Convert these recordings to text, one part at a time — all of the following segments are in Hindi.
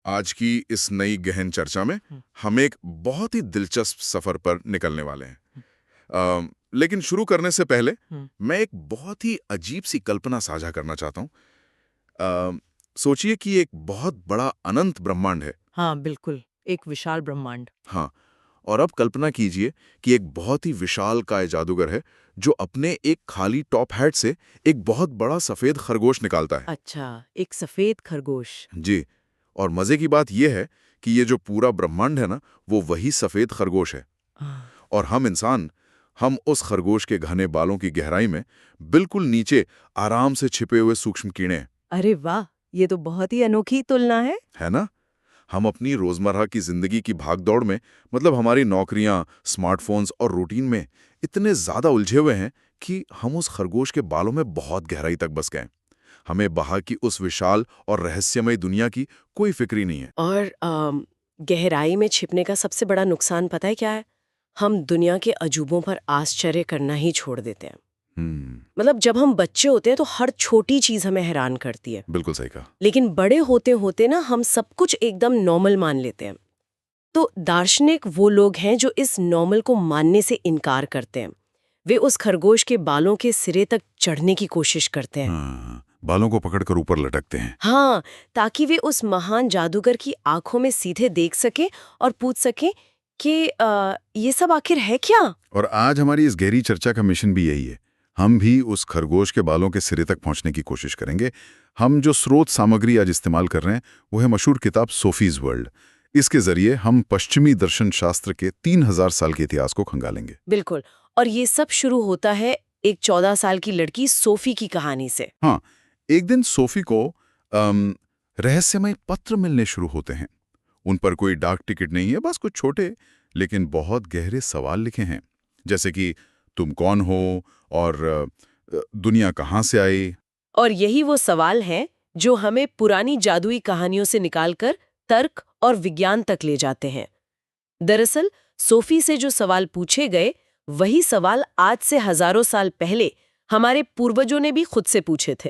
आज की इस नई गहन चर्चा में हम एक बहुत ही दिलचस्प सफर पर निकलने वाले हैं। लेकिन शुरू करने से पहले मैं एक बहुत ही अजीब सी कल्पना साझा करना चाहता हूँ। सोचिए कि एक बहुत बड़ा अनंत ब्रह्मांड है। हाँ बिल्कुल, एक विशाल ब्रह्मांड। हाँ, और अब कल्पना कीजिए कि एक बहुत ही विशालकाय जादूगर है जो अपने एक खाली टॉप हैट से एक बहुत बड़ा सफेद खरगोश निकालता है। अच्छा, एक सफेद खरगोश। जी, और मजे की बात यह है कि ये जो पूरा ब्रह्मांड है ना, वो वही सफेद खरगोश है। हाँ। और हम इंसान, हम उस खरगोश के घने बालों की गहराई में बिल्कुल नीचे आराम से छिपे हुए सूक्ष्म कीड़े हैं। अरे वाह, ये तो बहुत ही अनोखी तुलना है ना? हम अपनी रोजमर्रा की जिंदगी की भागदौड़ में, मतलब हमारी नौकरियां, स्मार्टफोन्स और रूटीन में इतने ज्यादा उलझे हुए हैं कि हम उस खरगोश के बालों में बहुत गहराई तक बस गए। हमें बाहर की उस विशाल और रहस्यमय दुनिया की कोई फिक्र ही नहीं है। और गहराई में छिपने का सबसे बड़ा नुकसान पता है क्या है? हम दुनिया के अजूबों पर आश्चर्य करना ही छोड़ देते हैं। मतलब जब हम बच्चे होते हैं तो हर छोटी चीज हमें हैरान करती है, बिल्कुल सही कहा। लेकिन बड़े होते होते ना हम सब कुछ एकदम नॉर्मल मान लेते हैं। तो दार्शनिक वो लोग हैं जो इस नॉर्मल को मानने से इनकार करते हैं। वे उस खरगोश के बालों के सिरे तक चढ़ने की कोशिश करते हैं। हाँ, बालों को पकड़कर ऊपर लटकते हैं। हाँ, ताकि वे उस महान जादूगर की आंखों में सीधे देख सके और पूछ सके कि ये सब आखिर है क्या? और आज हमारी इस गहरी चर्चा का मिशन भी यही है। हम भी उस खरगोश के बालों के सिरे तक पहुंचने की कोशिश करेंगे। हम जो स्रोत सामग्री आज इस्तेमाल कर रहे हैं वो है मशहूर किताब सोफीज वर्ल्ड। इसके जरिए हम पश्चिमी दर्शन शास्त्र के 3000 साल के इतिहास को खंगालेंगे। बिल्कुल। और ये सब शुरू होता है एक 14 साल की लड़की सोफी की कहानी से। हाँ, एक दिन सोफी को रहस्यमय पत्र मिलने शुरू होते हैं। उन पर कोई डाक टिकट नहीं है, बस कुछ छोटे लेकिन बहुत गहरे सवाल लिखे हैं, जैसे कि तुम कौन हो और दुनिया कहाँ से आई। और यही वो सवाल हैं जो हमें पुरानी जादुई कहानियों से निकालकर तर्क और विज्ञान तक ले जाते हैं। दरअसल सोफी से जो सवाल पूछे गए, वही सवाल आज से हजारों साल पहले हमारे पूर्वजों ने भी खुद से पूछे थे।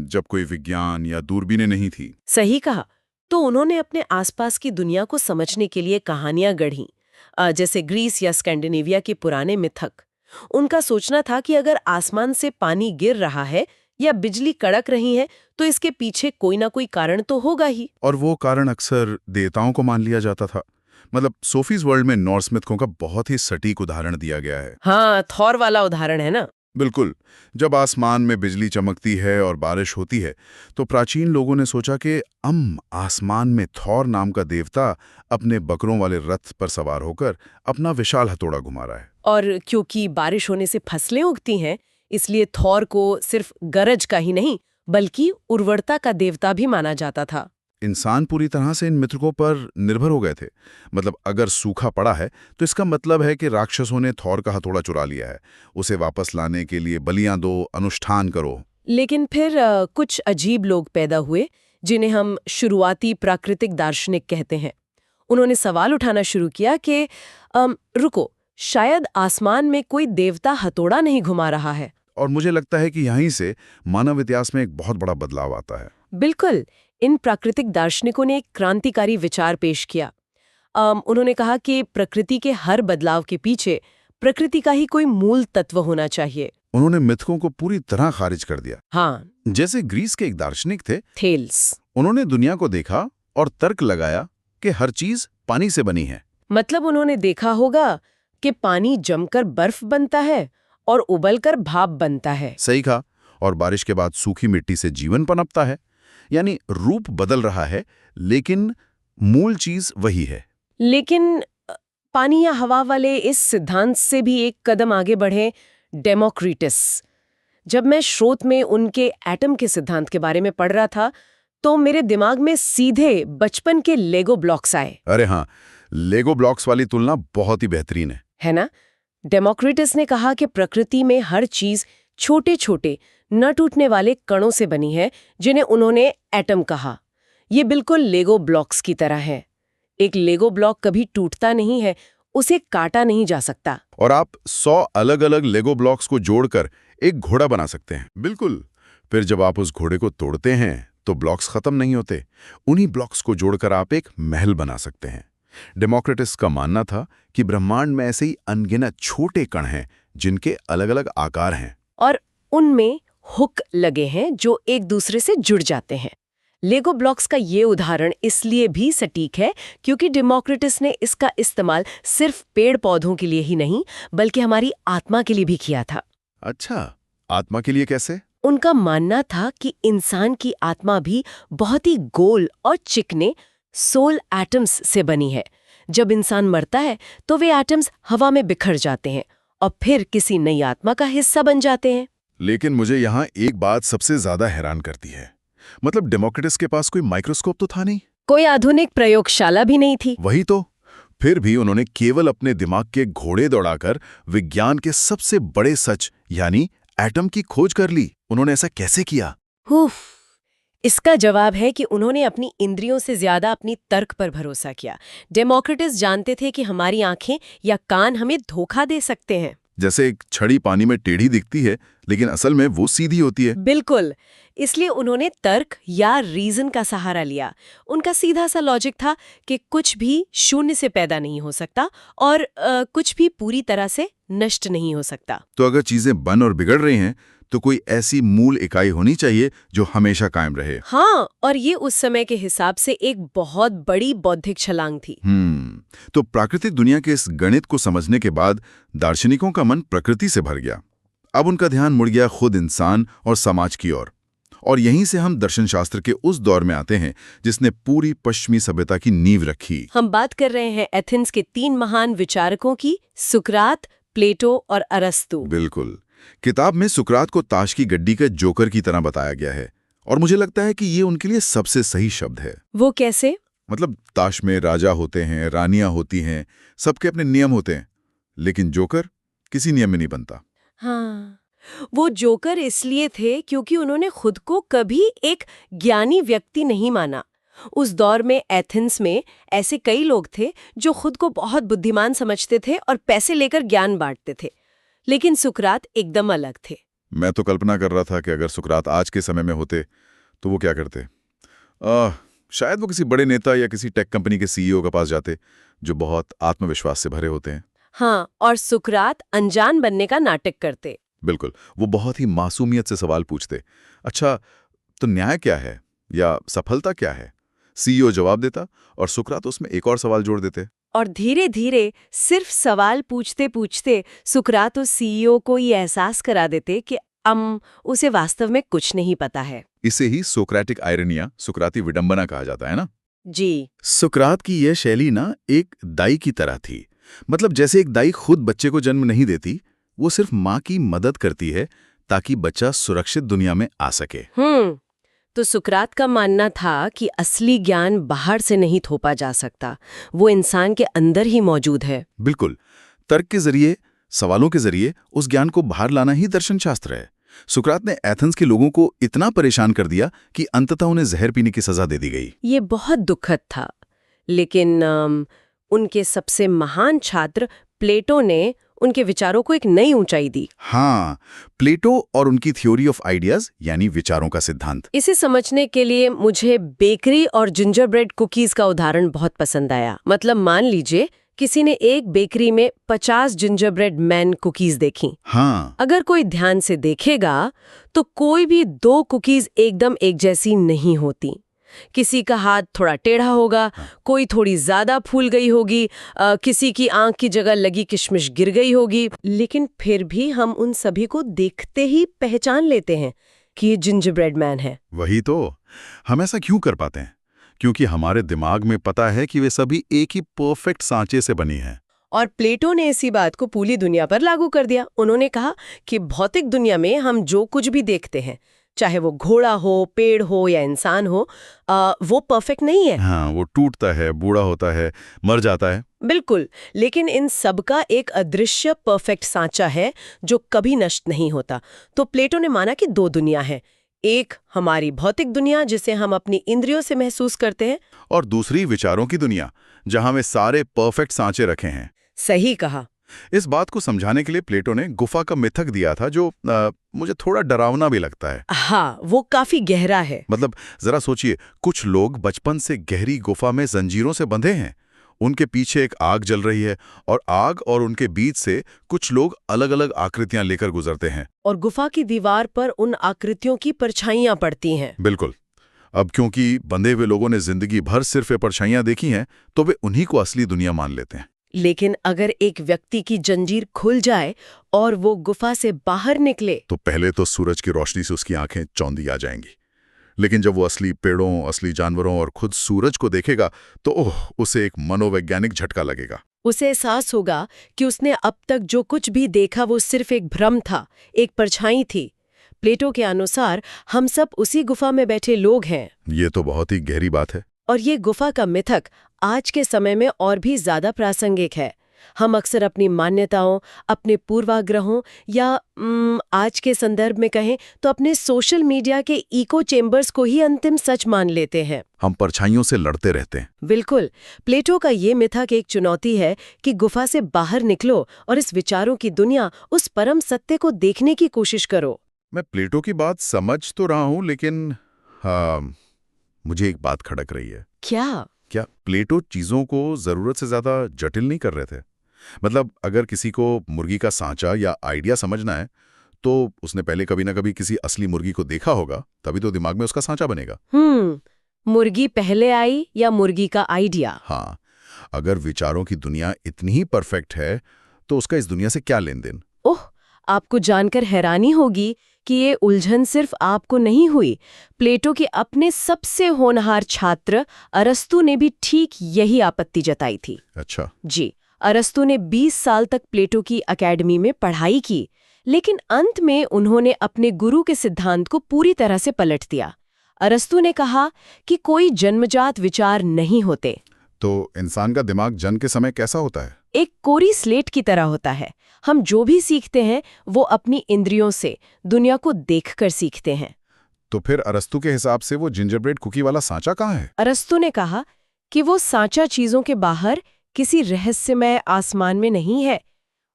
जब कोई विज्ञान या दूरबीनें नहीं थी। सही कहा। तो उन्होंने अपने आसपास की दुनिया को समझने के लिए कहानियां गढ़ी, जैसे ग्रीस या स्कैंडिनेविया के पुराने मिथक। उनका सोचना था कि अगर आसमान से पानी गिर रहा है या बिजली कड़क रही है तो इसके पीछे कोई ना कोई कारण तो होगा ही। और वो कारण अक्सर देवताओं को मान लिया जाता था। मतलब सोफीज वर्ल्ड में नॉर्स मिथकों का बहुत ही सटीक उदाहरण दिया गया है। हाँ, थॉर वाला उदाहरण है ना। बिल्कुल। जब आसमान में बिजली चमकती है और बारिश होती है तो प्राचीन लोगों ने सोचा कि आसमान में थॉर नाम का देवता अपने बकरों वाले रथ पर सवार होकर अपना विशाल हथौड़ा घुमा रहा है। और क्योंकि बारिश होने से फसलें उगती हैं, इसलिए थॉर को सिर्फ गरज का ही नहीं बल्कि उर्वरता का देवता भी माना जाता था। इंसान पूरी तरह से इन मिथकों पर निर्भर हो गए थे। मतलब अगर सूखा पड़ा है तो इसका मतलब है कि राक्षसों ने थॉर का हथौड़ा चुरा लिया है। उसे वापस लाने के लिए बलियां दो, अनुष्ठान करो। लेकिन फिर कुछ अजीब लोग पैदा हुए जिन्हें हम शुरुआती प्राकृतिक दार्शनिक कहते हैं। उन्होंने सवाल उठाना शुरू किया कि रुको, शायद आसमान में कोई देवता हथौड़ा नहीं घुमा रहा है। और मुझे लगता है कि यहीं से मानव इतिहास में एक बहुत बड़ा बदलाव आता है। बिल्कुल। इन प्राकृतिक दार्शनिकों ने एक क्रांतिकारी विचार पेश किया। उन्होंने कहा कि प्रकृति के हर बदलाव के पीछे प्रकृति का ही कोई मूल तत्व होना चाहिए। उन्होंने मिथकों को पूरी तरह खारिज कर दिया। हाँ, जैसे ग्रीस के एक दार्शनिक थे थेल्स। उन्होंने दुनिया को देखा और तर्क लगाया कि हर चीज पानी से बनी है। मतलब उन्होंने देखा होगा कि पानी जमकर बर्फ बनता है और उबलकर भाप बनता है। सही कहा। और बारिश के बाद सूखी मिट्टी से जीवन पनपता है। यानी रूप बदल रहा है लेकिन मूल चीज वही है। लेकिन पानी या हवा वाले इस सिद्धांत से भी एक कदम आगे बढ़े डेमोक्रिटस। जब मैं स्रोत में उनके एटम के सिद्धांत के बारे में पढ़ रहा था तो मेरे दिमाग में सीधे बचपन के लेगो ब्लॉक्स आए। अरे हाँ, लेगो ब्लॉक्स वाली तुलना बहुत ही बेहतरीन है ना। डेमोक्रिटस ने कहा कि प्रकृति में हर चीज छोटे छोटे न टूटने वाले कणों से बनी है, जिन्हें उन्होंने एटम कहा। ये बिल्कुल लेगो ब्लॉक्स की तरह है। एक लेगो ब्लॉक कभी टूटता नहीं है, उसे काटा नहीं जा सकता। और आप 100 अलग अलग लेगो ब्लॉक्स को जोड़कर एक घोड़ा बना सकते हैं। बिल्कुल। फिर जब आप उस घोड़े को तोड़ते हैं तो ब्लॉक्स खत्म नहीं होते। उन्हीं ब्लॉक्स को जोड़कर आप एक महल बना सकते हैं। डेमोक्रिटस का मानना था कि ब्रह्मांड में ऐसे ही अनगिनत छोटे कण हैं जिनके अलग अलग आकार हैं। और उनमें हुक लगे हैं जो एक दूसरे से जुड़ जाते हैं। लेगो ब्लॉक्स का ये उदाहरण इसलिए भी सटीक है क्योंकि डेमोक्रिटस ने इसका इस्तेमाल सिर्फ पेड़ पौधों के लिए ही नहीं बल्कि हमारी आत्मा के लिए भी किया था। अच्छा, आत्मा के लिए कैसे? उनका मानना था कि इंसान की आत्मा भी बहुत ही गोल और चिकने सोल एटम्स से बनी है। जब इंसान मरता है तो वे एटम्स हवा में बिखर जाते हैं और फिर किसी नई आत्मा का हिस्सा बन जाते हैं। लेकिन मुझे यहाँ एक बात सबसे ज्यादा हैरान करती है। मतलब डेमोक्रिटस के पास कोई माइक्रोस्कोप तो था नहीं, कोई आधुनिक प्रयोगशाला भी नहीं थी। वही तो। फिर भी उन्होंने केवल अपने दिमाग के घोड़े दौड़ाकर विज्ञान के सबसे बड़े सच यानी एटम की खोज कर ली। उन्होंने ऐसा कैसे किया? इसका जवाब है कि उन्होंने अपनी इंद्रियों से ज्यादा अपनी तर्क पर भरोसा किया। डेमोक्रिटस जानते थे कि हमारी आंखें या कान हमें धोखा दे सकते हैं। जैसे एक छड़ी पानी में टेढ़ी दिखती है लेकिन असल में वो सीधी होती है। बिल्कुल। इसलिए उन्होंने तर्क या रीजन का सहारा लिया। उनका सीधा सा लॉजिक था कि कुछ भी शून्य से पैदा नहीं हो सकता और कुछ भी पूरी तरह से नष्ट नहीं हो सकता। तो अगर चीजें बन और बिगड़ रही हैं तो कोई ऐसी मूल इकाई होनी चाहिए जो हमेशा कायम रहे। हाँ, और ये उस समय के हिसाब से एक बहुत बड़ी बौद्धिक छलांग थी। तो प्राकृतिक दुनिया के इस गणित को समझने के बाद दार्शनिकों का मन प्रकृति से भर गया। अब उनका ध्यान मुड़ गया खुद इंसान और समाज की ओर। और यहीं से हम दर्शनशास्त्र के उस दौर में आते हैं जिसने पूरी पश्चिमी सभ्यता की नींव रखी। हम बात कर रहे हैं एथेंस के 3 महान विचारकों की, सुकरात, प्लेटो और अरस्तु। बिल्कुल। किताब में सुकरात को ताश की गड्डी के जोकर की तरह बताया गया है और मुझे लगता है कि ये उनके लिए सबसे सही शब्द है। वो कैसे? मतलब ताश में राजा होते हैं, रानियां होती हैं, सबके अपने नियम होते हैं, लेकिन जोकर किसी नियम में नहीं बनता। हाँ, वो जोकर इसलिए थे क्योंकि उन्होंने खुद को कभी एक ज्ञानी व्यक्ति नहीं माना। उस दौर में एथेंस में ऐसे कई लोग थे जो खुद को बहुत बुद्धिमान समझते थे और पैसे लेकर ज्ञान बांटते थे, लेकिन सुकरात एकदम अलग थे। मैं तो कल्पना कर रहा था कि अगर सुकरात आज के समय में होते तो वो क्या करते। शायद वो किसी बड़े नेता या किसी टेक कंपनी के सीईओ के पास जाते जो बहुत आत्मविश्वास से भरे होते हैं। हाँ, और सुकरात अनजान बनने का नाटक करते। बिल्कुल, वो बहुत ही मासूमियत से सवाल पूछते। अच्छा, तो न्याय क्या है या सफलता क्या है? सीईओ जवाब देता और सुकरात उसमें एक और सवाल जोड़ देते। और धीरे धीरे सिर्फ सवाल पूछते पूछते सुकरात उस सीईओ को ये एहसास करा देते कि उसे वास्तव में कुछ नहीं पता है। इसे ही सोक्रेटिक आयरनिया, सुकराती विडंबना कहा जाता है ना? जी। सुकरात की यह शैली ना एक दाई की तरह थी। मतलब जैसे एक दाई खुद बच्चे को जन्म नहीं देती, वो सिर्फ माँ की मदद करती है ताकि बच्चा सुरक्षित दुनिया में आ सके। तो सुकरात का मानना था कि असली ज्ञान बाहर से नहीं थोपा जा सकता, वो इंसान के अंदर ही मौजूद है। बिल्कुल, तर्क के जरिए, सवालों के जरिए उस ज्ञान को बाहर लाना ही दर्शनशास्त्र है। सुकरात ने एथेंस के लोगों को इतना परेशान कर दिया कि अंततः उन्हें जहर पीने की सजा दे दी गई। ये बहुत दुखद था, लेकिन उनके सबसे महान छात्र प्लेटो ने उनके विचारों को एक नई ऊंचाई दी। हाँ, प्लेटो और उनकी थ्योरी ऑफ आइडियाज यानी विचारों का सिद्धांत। इसे समझने के लिए मुझे बेकरी और जिंजर ब्रेड कुकीज का उदाहरण बहुत पसंद आया। मतलब मान लीजिए किसी ने एक बेकरी में 50 जिंजर ब्रेड मैन कुकीज देखी। हाँ, अगर कोई ध्यान से देखेगा तो कोई भी 2 कुकीज एकदम एक जैसी नहीं होती। किसी का हाथ थोड़ा टेढ़ा होगा, कोई थोड़ी ज्यादा फूल गई होगी, किसी की आंख की जगह लगी किशमिश गिर गई होगी, लेकिन फिर भी हम उन सभी को देखते ही पहचान लेते हैं कि ये जिंजर ब्रेड मैन है। वही तो, हम ऐसा क्यों कर पाते हैं? क्योंकि हमारे दिमाग में पता है कि वे सभी एक ही परफेक्ट सांचे से बनी हैं। और प्लेटो ने इसी बात को पूरी दुनिया पर लागू कर दिया। उन्होंने कहा कि भौतिक दुनिया में हम जो कुछ भी देखते हैं, चाहे वो घोड़ा हो, पेड़ हो या इंसान हो, वो परफेक्ट नहीं है। हाँ, वो टूटता है, बूढ़ा होता है, मर जाता है। बिल्कुल, लेकिन इन सब का एक अदृश्य परफेक्ट सांचा है जो कभी नष्ट नहीं होता। तो प्लेटो ने माना कि 2 दुनिया है, एक हमारी भौतिक दुनिया जिसे हम अपनी इंद्रियों से महसूस करते हैं, और दूसरी विचारों की दुनिया जहां में सारे परफेक्ट सांचे रखे हैं। सही कहा। इस बात को समझाने के लिए प्लेटो ने गुफा का मिथक दिया था जो मुझे थोड़ा डरावना भी लगता है। हाँ, वो काफी गहरा है। मतलब जरा सोचिए, कुछ लोग बचपन से गहरी गुफा में जंजीरों से बंधे हैं। उनके पीछे एक आग जल रही है और आग और उनके बीच से कुछ लोग अलग अलग आकृतियां लेकर गुजरते हैं। और गुफा की दीवार पर उन आकृतियों की परछाइयां पड़ती हैं। बिल्कुल। अब क्योंकि बंधे हुए लोगों ने जिंदगी भर सिर्फ ये परछाइयां देखी हैं, तो वे उन्हीं को असली दुनिया मान लेते हैं। लेकिन अगर एक व्यक्ति की जंजीर खुल जाए और वो गुफा से बाहर निकले, तो पहले तो सूरज की रोशनी से उसकी आंखें चौंधी आ जाएंगी। लेकिन जब वो असली पेड़ों, असली जानवरों और खुद सूरज को देखेगा तो ओह, उसे एक मनोवैज्ञानिक झटका लगेगा। उसे एहसास होगा कि उसने अब तक जो कुछ भी देखा वो सिर्फ एक भ्रम था, एक परछाई थी। प्लेटो के अनुसार हम सब उसी गुफा में बैठे लोग हैं। ये तो बहुत ही गहरी बात है। और ये गुफा का मिथक आज के समय में और भी ज्यादा प्रासंगिक है। हम अक्सर अपनी मान्यताओं, अपने पूर्वाग्रहों या आज के संदर्भ में कहें तो अपने सोशल मीडिया के इको चेम्बर्स को ही अंतिम सच मान लेते हैं। हम परछाइयों से लड़ते रहते हैं। बिल्कुल। प्लेटो का ये मिथक एक चुनौती है कि गुफा से बाहर निकलो और इस विचारों की दुनिया, उस परम सत्य को देखने की कोशिश करो। मैं प्लेटो की बात समझ तो रहा हूं, लेकिन हाँ, मुझे एक बात खटक रही है। क्या प्लेटो चीजों को जरूरत से ज्यादा जटिल नहीं कर रहे थे? मतलब अगर किसी को मुर्गी का सांचा या आइडिया समझना है तो उसने पहले कभी ना कभी किसी असली मुर्गी को देखा होगा, तभी तो दिमाग में उसका सांचा बनेगा। मुर्गी पहले आई या मुर्गी का आइडिया? हाँ, अगर विचारों की दुनिया इतनी ही परफेक्ट है तो उसका इस दुनिया से क्या लेन देन? ओह, आपको जानकर हैरानी होगी कि ये उलझन सिर्फ आपको नहीं हुई। प्लेटो के अपने सबसे होनहार छात्र अरस्तु ने भी ठीक यही आपत्ति जताई थी। अच्छा जी, अरस्तु ने 20 साल तक प्लेटो की एकेडमी में पढ़ाई की, लेकिन अंत में उन्होंने अपने गुरु के सिद्धांत को पूरी तरह से पलट दिया। अरस्तु ने कहा कि कोई जन्मजात विचार नहीं होते। तो इंसान का दिमाग जन्म के समय कैसा होता है? एक कोरी स्लेट की तरह होता है। हम जो भी सीखते हैं वो अपनी इंद्रियों से, दुनिया को देखकर सीखते हैं। तो फिर अरस्तु के हिसाब से वो जिंजरब्रेड कुकी वाला सांचा कहाँ है? अरस्तु ने कहा कि वो सांचा चीजों के बाहर किसी रहस्यमय आसमान में नहीं है।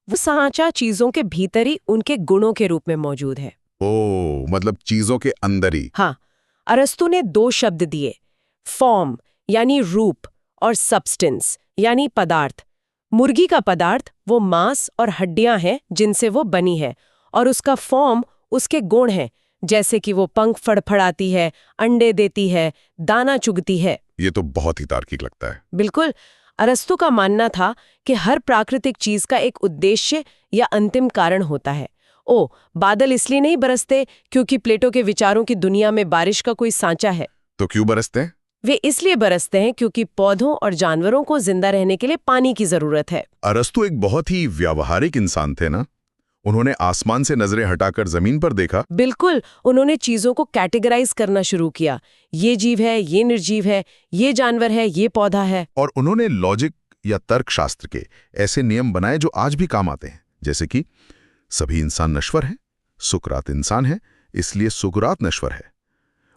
वो सांचा चीजों के भीतर ही उनके गुणों के रूप में मौजूद है। ओह, मतलब चीजों के अंदर ही। हाँ, अरस्तु ने 2 शब्द दिए, फॉर्म यानी रूप और सब्सटेंस यानी पदार्थ। मुर्गी का पदार्थ वो मांस और हड्डियां हैं जिनसे वो बनी है, और उसका फॉर्म उसके गुण हैं, जैसे कि वो पंख फड़फड़ाती है, अंडे देती है, दाना चुगती है। ये तो बहुत ही तार्किक लगता है। बिल्कुल। अरस्तु का मानना था कि हर प्राकृतिक चीज का एक उद्देश्य या अंतिम कारण होता है। बादल इसलिए नहीं बरसते क्योंकि प्लेटो के विचारों की दुनिया में बारिश का कोई सांचा है। तो क्यों बरसते हैं? वे इसलिए बरसते हैं क्योंकि पौधों और जानवरों को जिंदा रहने के लिए पानी की जरूरत है। अरस्तु एक बहुत ही व्यावहारिक इंसान थे ना? उन्होंने आसमान से नजरें हटाकर जमीन पर देखा। बिल्कुल। उन्होंने चीजों को कैटेगराइज करना शुरू किया। ये जीव है, ये निर्जीव है, ये जानवर है, ये पौधा है। और उन्होंने लॉजिक या तर्कशास्त्र के ऐसे नियम बनाए जो आज भी काम आते हैं, जैसे कि सभी इंसान नश्वर हैं, सुकरात इंसान है, इसलिए सुकरात नश्वर है।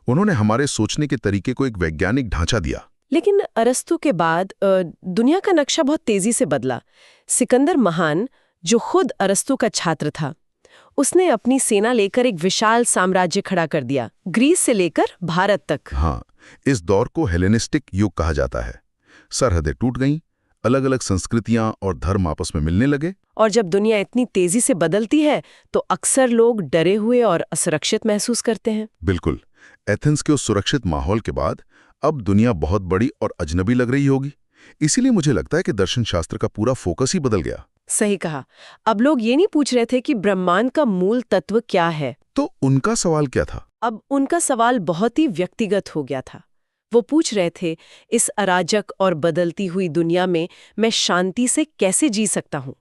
उन्होंने हमारे सोचने के तरीके को एक वैज्ञानिक ढांचा दिया। लेकिन अरस्तु के बाद दुनिया का नक्शा बहुत तेजी से बदला। सिकंदर महान, जो खुद अरस्तु का छात्र था, उसने अपनी सेना लेकर एक विशाल साम्राज्य खड़ा कर दिया, ग्रीस से लेकर भारत तक। हाँ, इस दौर को हेलेनिस्टिक युग कहा जाता है। सरहदें टूट गईं, अलग अलग संस्कृतियां और धर्म आपस में मिलने लगे। और जब दुनिया इतनी तेजी से बदलती है तो अक्सर लोग डरे हुए और असुरक्षित महसूस करते हैं। बिल्कुल। एथेंस के उस सुरक्षित माहौल के बाद अब दुनिया बहुत बड़ी और अजनबी लग रही होगी। इसीलिए मुझे लगता है कि दर्शन शास्त्र का पूरा फोकस ही बदल गया। सही कहा। अब लोग ये नहीं पूछ रहे थे कि ब्रह्मांड का मूल तत्व क्या है। तो उनका सवाल क्या था? अब उनका सवाल बहुत ही व्यक्तिगत हो गया था। वो पूछ रहे थे, इस अराजक और बदलती हुई दुनिया में मैं शांति से कैसे जी सकता हूँ?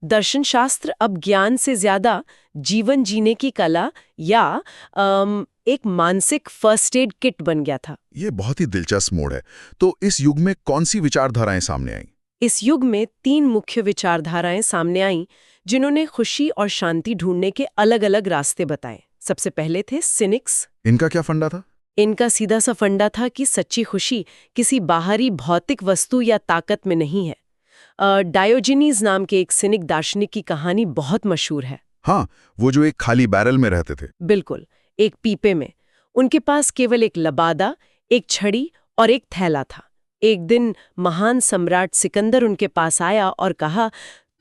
दर्शन शास्त्र अब ज्ञान से ज्यादा जीवन जीने की कला या एक मानसिक फर्स्ट एड किट बन गया था। ये बहुत ही दिलचस्प मोड़ है। तो इस युग में कौन सी विचारधाराएं सामने आईं? इस युग में 3 मुख्य विचारधाराएं सामने आईं जिन्होंने खुशी और शांति ढूंढने के अलग-अलग रास्ते बताए। सबसे पहले थे सिनिक्स। इनका क्या फंडा था? इनका सीधा सा फंडा था कि सच्ची खुशी किसी बाहरी भौतिक वस्तु या ताकत में नहीं है। डायोजिनीज नाम के एक सिनिक दार्शनिक की कहानी बहुत मशहूर है। हाँ, वो जो एक खाली बैरल में रहते थे। बिल्कुल, एक पीपे में। उनके पास केवल एक लबादा, एक छड़ी और एक थैला था। एक दिन महान सम्राट सिकंदर उनके पास आया और कहा,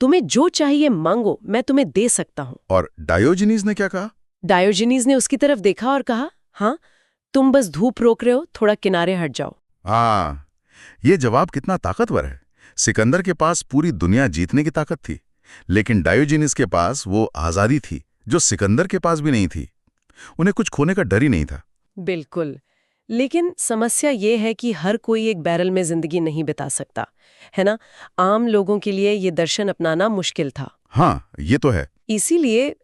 तुम्हें जो चाहिए मांगो, मैं तुम्हें दे सकता हूं। और डायोजिनीज ने क्या कहा? डायोजिनीज ने उसकी तरफ देखा और कहा, हाँ, तुम बस धूप रोक रहे हो, थोड़ा किनारे हट जाओ। हाँ, ये जवाब कितना ताकतवर है। सिकंदर के पास पूरी दुनिया जीतने की ताकत थी, लेकिन डायोजिनीज के पास वो आजादी थी जो सिकंदर के पास भी नहीं थी। उन्हें कुछ खोने का डर ही नहीं था। बिल्कुल, लेकिन समस्या ये है कि हर कोई एक बैरल में जिंदगी नहीं बिता सकता, है ना? आम लोगों के लिए ये दर्शन अपनाना मुश्किल था। हाँ, ये तो है। इसीलिए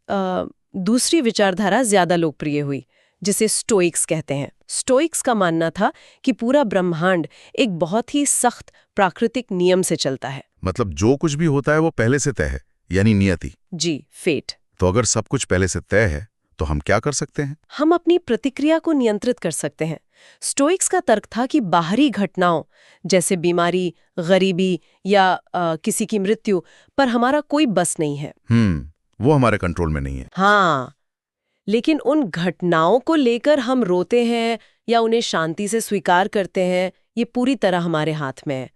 दूसरी विचारधारा ज्यादा लोकप्रिय हुई, जिसे स्टोइक्स कहते हैं। स्टोइक्स का मानना था कि पूरा ब्रह्मांड एक बहुत ही सख्त प्राकृतिक नियम से चलता है। मतलब जो कुछ भी होता है वो पहले से तय है, यानी नियति। जी, फेट। तो अगर सब कुछ पहले से तय है तो हम क्या कर सकते हैं? हम अपनी प्रतिक्रिया को नियंत्रित कर सकते हैं। स्टोइक्स का तर्क था कि बाहरी घटनाओं जैसे बीमारी, गरीबी या किसी की मृत्यु पर हमारा कोई बस नहीं है। वो हमारे कंट्रोल में नहीं है। हाँ, लेकिन उन घटनाओं को लेकर हम रोते हैं या उन्हें शांति से स्वीकार करते हैं, ये पूरी तरह हमारे हाथ में है।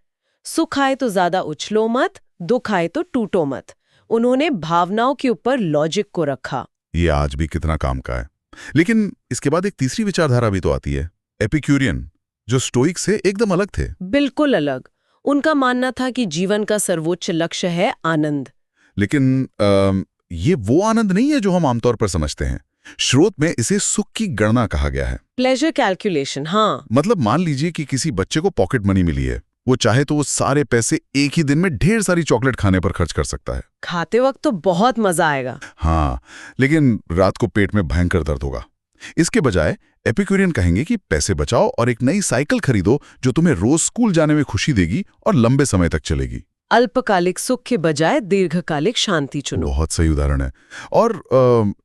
सुख आए तो ज्यादा उछलो मत, दुख आए तो टूटो मत। उन्होंने भावनाओं के ऊपर लॉजिक को रखा। ये आज भी कितना काम का है। लेकिन इसके बाद एक तीसरी विचारधारा भी तो आती है, एपिक्यूरियन, जो स्टोइक से एकदम अलग थे। बिल्कुल अलग। उनका मानना था कि जीवन का सर्वोच्च लक्ष्य है आनंद। लेकिन ये वो आनंद नहीं है जो हम आमतौर पर समझते हैं। स्रोत में इसे सुख की गणना कहा गया है। Pleasure calculation. हाँ, मतलब मान लीजिए कि किसी बच्चे को पॉकेट मनी मिली है, वो चाहे तो वो सारे पैसे एक ही दिन में ढेर सारी चॉकलेट खाने पर खर्च कर सकता है। खाते वक्त तो बहुत मजा आएगा। हाँ, लेकिन रात को पेट में भयंकर दर्द होगा। इसके बजाय एपिक्यूरियन कहेंगे कि पैसे बचाओ और एक नई साइकिल खरीदो जो तुम्हें रोज स्कूल जाने में खुशी देगी और लंबे समय तक चलेगी। अल्पकालिक सुख के बजाय दीर्घकालिक शांति चुनो। बहुत सही उदाहरण है। और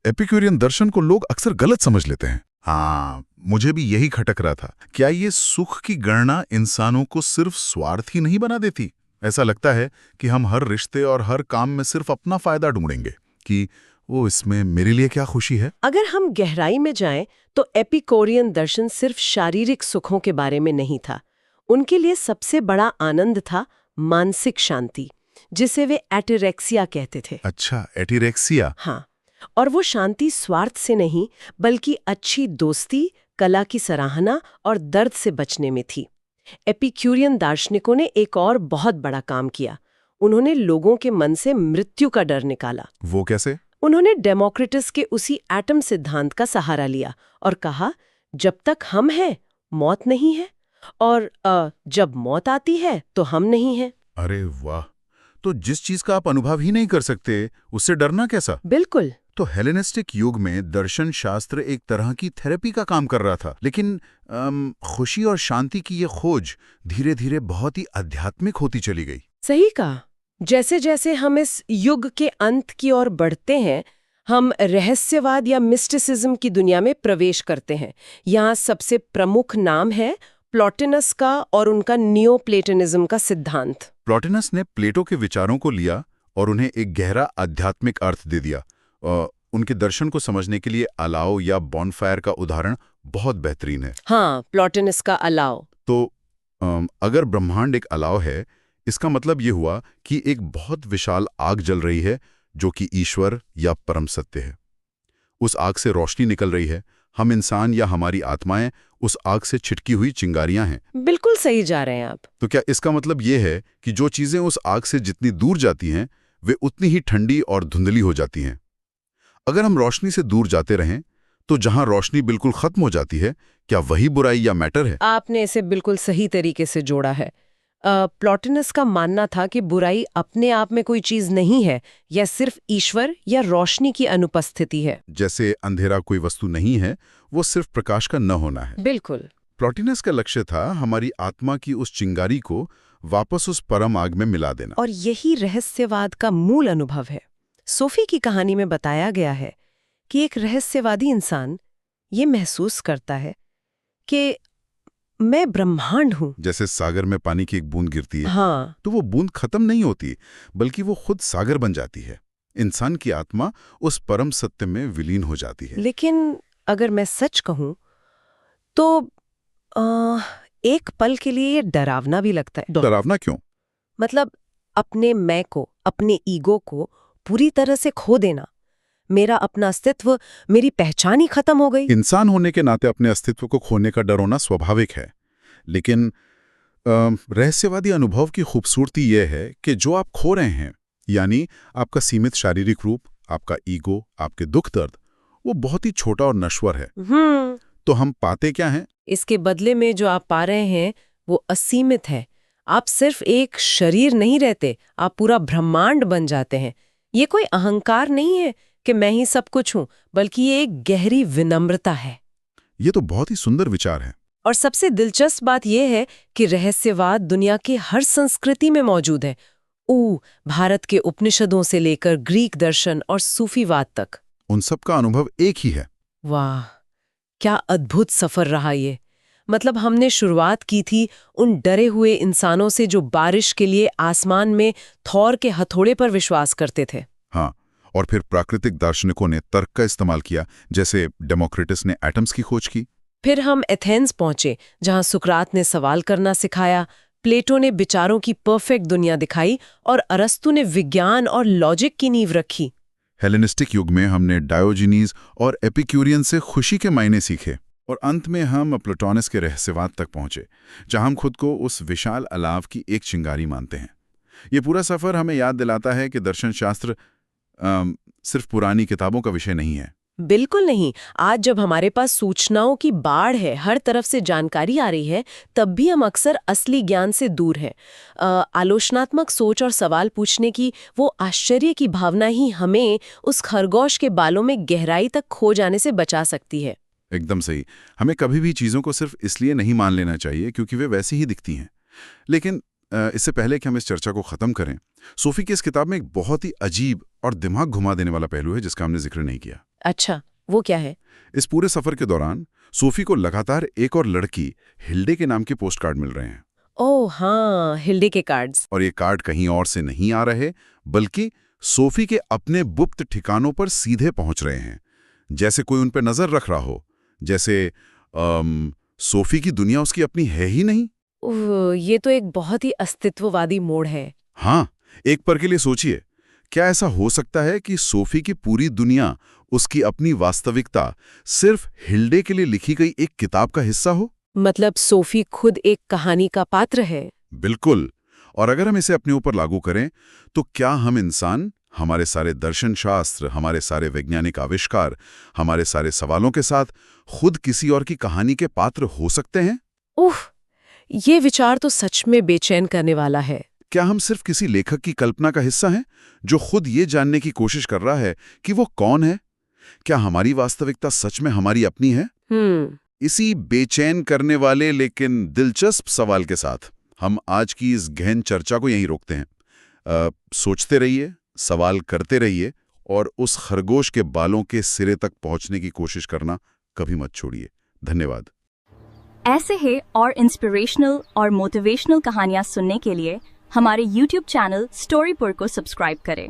एपिक्यूरियन दर्शन को लोग अक्सर गलत समझ लेते हैं। हाँ, मुझे भी यही खटक रहा था। क्या ये सुख की गणना इंसानों को सिर्फ स्वार्थी नहीं बना देती? ऐसा लगता है कि हम हर रिश्ते और हर काम में सिर्फ अपना फायदा ढूंढेंगे कि वो इसमें मेरे लिए क्या खुशी है। अगर हम गहराई में जाएं तो एपिक्यूरियन दर्शन सिर्फ शारीरिक सुखों के बारे में नहीं था। उनके लिए सबसे बड़ा आनंद था मानसिक शांति, जिसे वे एटिरेक्सिया कहते थे। अच्छा, एटिरेक्सिया। हाँ, और वो शांति स्वार्थ से नहीं बल्कि अच्छी दोस्ती, कला की सराहना और दर्द से बचने में थी। एपिक्यूरियन दार्शनिकों ने एक और बहुत बड़ा काम किया। उन्होंने लोगों के मन से मृत्यु का डर निकाला। वो कैसे? उन्होंने डेमोक्रिटस के उसी एटम सिद्धांत का सहारा लिया और कहा, जब तक हम हैं मौत नहीं है, और जब मौत आती है तो हम नहीं हैं। अरे वाह! तो जिस चीज का आप अनुभव ही नहीं कर सकते, उससे डरना कैसा? बिल्कुल। तो हेलेनिस्टिक युग में दर्शन शास्त्र एक तरह की थेरेपी का काम कर रहा था। लेकिन खुशी और शांति की ये खोज धीरे धीरे बहुत ही आध्यात्मिक होती चली गई। सही कहा। जैसे जैसे हम इस युग के अंत की ओर बढ़ते हैं, हम रहस्यवाद या मिस्टिसिज्म की दुनिया में प्रवेश करते हैं। यहाँ सबसे प्रमुख नाम है प्लॉटिनस का और उनका नियो प्लेटोनिज्म का सिद्धांत। प्लॉटिनस ने प्लेटो के विचारों को लिया और उन्हें एक गहरा आध्यात्मिक अर्थ दे दिया। उनके दर्शन को समझने के लिए अलाव या बॉनफायर का उदाहरण बहुत बेहतरीन है। हाँ, प्लॉटिनस का अलाव। तो अगर ब्रह्मांड एक अलाव है, इसका मतलब ये हुआ कि एक बहुत विशाल आग जल रही है जो कि ईश्वर या परम सत्य है। उस आग से रोशनी निकल रही है। हम इंसान या हमारी आत्माएं उस आग से छिटकी हुई चिंगारियां हैं। बिल्कुल सही जा रहे हैं आप। तो क्या इसका मतलब ये है कि जो चीजें उस आग से जितनी दूर जाती हैं, वे उतनी ही ठंडी और धुंधली हो जाती हैं? अगर हम रोशनी से दूर जाते रहें, तो जहां रोशनी बिल्कुल खत्म हो जाती है, क्या वही बुराई या मैटर है? आपने इसे बिल्कुल सही तरीके से जोड़ा है। प्लॉटिनस का मानना था कि बुराई अपने आप में कोई चीज नहीं है, यह सिर्फ ईश्वर या रोशनी की अनुपस्थिति है। जैसे अंधेरा कोई वस्तु नहीं है, वो सिर्फ प्रकाश का न होना है। बिल्कुल। प्लॉटिनस का लक्ष्य था हमारी आत्मा की उस चिंगारी को वापस उस परम आग में मिला देना। और यही रहस्यवाद का मूल अनुभव है। सोफी की कहानी में बताया गया है कि एक रहस्यवादी इंसान ये महसूस करता है कि मैं ब्रह्मांड हूँ। जैसे सागर में पानी की एक बूंद गिरती है, हाँ, तो वो बूंद खत्म नहीं होती, बल्कि वो खुद सागर बन जाती है। इंसान की आत्मा उस परम सत्य में विलीन हो जाती है। लेकिन अगर मैं सच कहूँ तो एक पल के लिए ये डरावना भी लगता है। डरावना क्यों? मतलब अपने मैं को, अपने ईगो को पूरी तरह से खो देना। मेरा अपना अस्तित्व, मेरी पहचान ही खत्म हो गई। इंसान होने के नाते अपने अस्तित्व को खोने का डर होना स्वाभाविक है, लेकिन रहस्यवादी अनुभव की खूबसूरती यह है कि जो आप खो रहे हैं, यानी आपका सीमित शारीरिक रूप, आपका ईगो, आपके दुख दर्द, वो बहुत ही छोटा और नश्वर है। तो हम पाते क्या हैं? इसके बदले में जो आप पा रहे हैं वो असीमित है। आप सिर्फ एक शरीर नहीं रहते, आप पूरा ब्रह्मांड बन जाते हैं। ये कोई अहंकार नहीं है कि मैं ही सब कुछ हूं, बल्कि ये एक गहरी विनम्रता है। ये तो बहुत ही सुंदर विचार है। और सबसे दिलचस्प बात यह है कि रहस्यवाद दुनिया के हर संस्कृति में मौजूद है। भारत के उपनिषदों से लेकर ग्रीक दर्शन और सूफीवाद तक। उन सब का अनुभव एक ही है। वाह, क्या अद्भुत सफर रहा ये। मतलब हमने शुरुआत की थी उन डरे हुए इंसानों से जो बारिश के लिए आसमान में थॉर के हथौड़े पर विश्वास करते थे। हाँ, और फिर प्राकृतिक दार्शनिकों ने तर्क का इस्तेमाल किया, जैसे डेमोक्रिटस ने एटम्स की खोज की। फिर हम एथेंस पहुंचे, जहां सुकरात ने सवाल करना सिखाया, प्लेटो ने विचारों की परफेक्ट दुनिया दिखाई और अरस्तु ने विज्ञान और लॉजिक की नींव रखी। हेलेनिस्टिक युग में हमने डायोजिनीज और एपिक्यूरियन से खुशी के मायने सीखे, और अंत में हम प्लेटोनिस के रहस्यवाद तक पहुंचे, जहां हम खुद को उस विशाल अलाव की एक चिंगारी मानते हैं। ये पूरा सफर हमें याद दिलाता है कि दर्शन शास्त्र सिर्फ पुरानी किताबों का विषय नहीं है। बिल्कुल नहीं। आज जब हमारे पास सूचनाओं की बाढ़ है, हर तरफ से जानकारी आ रही है, तब भी हम अक्सर असली ज्ञान से दूर हैं। आलोचनात्मक सोच और सवाल पूछने की वो आश्चर्य की भावना ही हमें उस खरगोश के बालों में गहराई तक खो जाने से बचा सकती है। एकदम सही। हमें कभी भी चीज़ों को सिर्फ इसलिए नहीं मान लेना चाहिए क्योंकि वे वैसी ही दिखती हैं। लेकिन इससे पहले कि हम इस चर्चा को ख़त्म करें, सोफी की इस किताब में एक बहुत ही अजीब और दिमाग घुमा देने वाला पहलू है जिसका हमने जिक्र नहीं किया। अच्छा, वो क्या है? इस पूरे सफर के दौरान सोफी को लगातार एक और लड़की हिल्डे के नाम के पोस्ट कार्ड मिल रहे हैं। ओह हाँ, हिल्डे के कार्ड्स। और ये कार्ड कहीं और से नहीं आ रहे, बल्कि सोफी के अपने गुप्त ठिकानों पर सीधे पहुंच रहे हैं, जैसे कोई उन पर नजर रख रहा हो। जैसे सोफी की दुनिया उसकी अपनी है ही नहीं। ये तो एक बहुत ही अस्तित्ववादी मोड़ है। हाँ, एक पल के लिए सोचिए, क्या ऐसा हो सकता है कि सोफी की पूरी दुनिया, उसकी अपनी वास्तविकता, सिर्फ हिल्डे के लिए लिखी गई एक किताब का हिस्सा हो? मतलब सोफी खुद एक कहानी का पात्र है। बिल्कुल। और अगर हम इसे अपने ऊपर लागू करें, तो क्या हम इंसान, हमारे सारे दर्शन शास्त्र, हमारे सारे वैज्ञानिक आविष्कार, हमारे सारे सवालों के साथ खुद किसी और की कहानी के पात्र हो सकते हैं? ये विचार तो सच में बेचैन करने वाला है। क्या हम सिर्फ किसी लेखक की कल्पना का हिस्सा हैं, जो खुद ये जानने की कोशिश कर रहा है कि वो कौन है? क्या हमारी वास्तविकता सच में हमारी अपनी है? इसी बेचैन करने वाले लेकिन दिलचस्प सवाल के साथ हम आज की इस गहन चर्चा को यहीं रोकते हैं। सोचते रहिए, सवाल करते रहिए, और उस खरगोश के बालों के सिरे तक पहुंचने की कोशिश करना कभी मत छोड़िए। धन्यवाद। ऐसे ही और इंस्पिरेशनल और मोटिवेशनल कहानियाँ सुनने के लिए हमारे YouTube चैनल स्टोरीपुर को सब्सक्राइब करें।